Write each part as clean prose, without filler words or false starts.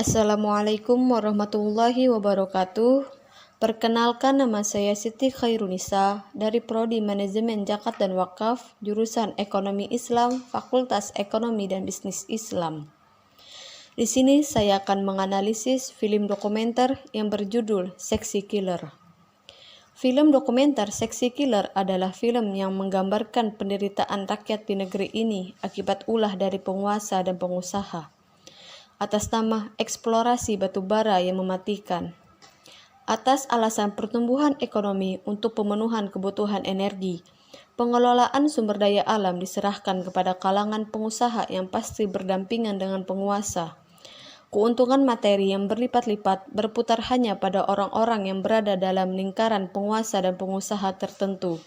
Assalamualaikum warahmatullahi wabarakatuh. Perkenalkan, nama saya Siti Khairunisa dari Prodi Manajemen Zakat dan Wakaf, jurusan Ekonomi Islam, Fakultas Ekonomi dan Bisnis Islam. Di sini saya akan menganalisis film dokumenter yang berjudul Seksi Killer. Film dokumenter Seksi Killer adalah film yang menggambarkan penderitaan rakyat di negeri ini akibat ulah dari penguasa dan pengusaha atas nama eksplorasi batu bara yang mematikan. Atas alasan pertumbuhan ekonomi untuk pemenuhan kebutuhan energi, pengelolaan sumber daya alam diserahkan kepada kalangan pengusaha yang pasti berdampingan dengan penguasa. Keuntungan materi yang berlipat-lipat berputar hanya pada orang-orang yang berada dalam lingkaran penguasa dan pengusaha tertentu.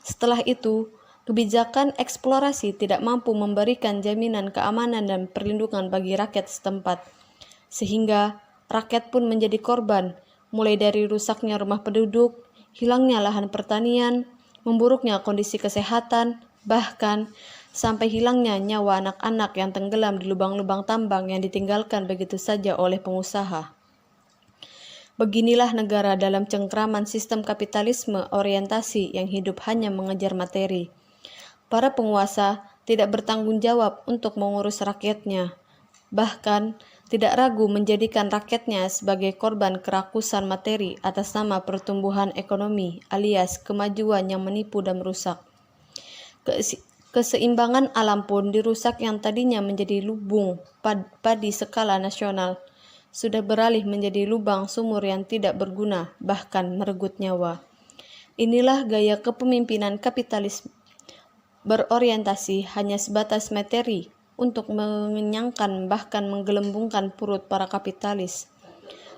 Setelah itu, kebijakan eksplorasi tidak mampu memberikan jaminan keamanan dan perlindungan bagi rakyat setempat, sehingga rakyat pun menjadi korban, mulai dari rusaknya rumah penduduk, hilangnya lahan pertanian, memburuknya kondisi kesehatan, bahkan sampai hilangnya nyawa anak-anak yang tenggelam di lubang-lubang tambang yang ditinggalkan begitu saja oleh pengusaha. Beginilah negara dalam cengkraman sistem kapitalisme orientasi yang hidup hanya mengejar materi. Para penguasa tidak bertanggung jawab untuk mengurus rakyatnya, bahkan tidak ragu menjadikan rakyatnya sebagai korban kerakusan materi atas nama pertumbuhan ekonomi alias kemajuan yang menipu dan merusak. Keseimbangan alam pun dirusak, yang tadinya menjadi lubung padi skala nasional sudah beralih menjadi lubang sumur yang tidak berguna, bahkan merenggut nyawa. Inilah gaya kepemimpinan kapitalis berorientasi hanya sebatas materi untuk mengenyangkan bahkan menggelembungkan perut para kapitalis.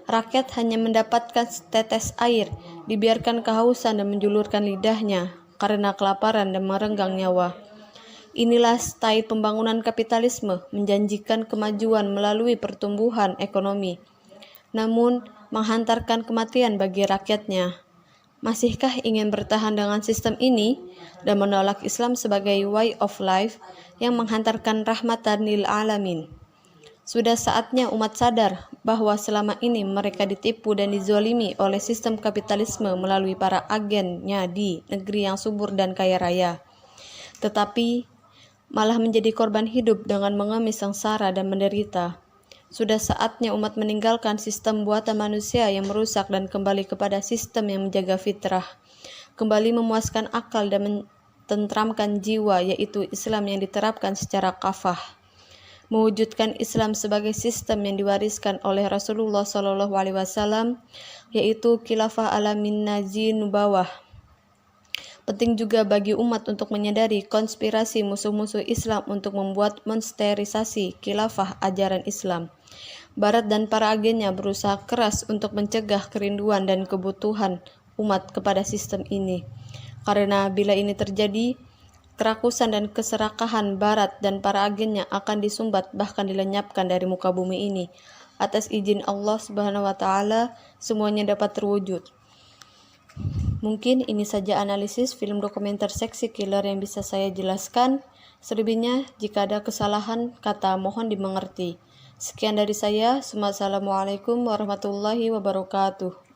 Rakyat hanya mendapatkan setetes air, dibiarkan kehausan dan menjulurkan lidahnya karena kelaparan dan merenggang nyawa. Inilah style pembangunan kapitalisme, menjanjikan kemajuan melalui pertumbuhan ekonomi, namun menghantarkan kematian bagi rakyatnya. Masihkah ingin bertahan dengan sistem ini dan menolak Islam sebagai way of life yang menghantarkan rahmatan lil alamin? Sudah saatnya umat sadar bahwa selama ini mereka ditipu dan dizolimi oleh sistem kapitalisme melalui para agennya di negeri yang subur dan kaya raya, tetapi malah menjadi korban hidup dengan mengemis sengsara dan menderita. Sudah saatnya umat meninggalkan sistem buatan manusia yang merusak dan kembali kepada sistem yang menjaga fitrah, kembali memuaskan akal dan mententramkan jiwa, yaitu Islam yang diterapkan secara kafah. Mewujudkan Islam sebagai sistem yang diwariskan oleh Rasulullah SAW, yaitu khilafah ala minnaji nubawah. Penting juga bagi umat untuk menyadari konspirasi musuh-musuh Islam untuk membuat monsterisasi khilafah ajaran Islam. Barat dan para agennya berusaha keras untuk mencegah kerinduan dan kebutuhan umat kepada sistem ini. Karena bila ini terjadi, kerakusan dan keserakahan Barat dan para agennya akan disumbat bahkan dilenyapkan dari muka bumi ini. Atas izin Allah Subhanahu wa Ta'ala, semuanya dapat terwujud. Mungkin ini saja analisis film dokumenter Seksi Killer yang bisa saya jelaskan. Selebihnya, jika ada kesalahan kata mohon dimengerti. Sekian dari saya. Assalamualaikum warahmatullahi wabarakatuh.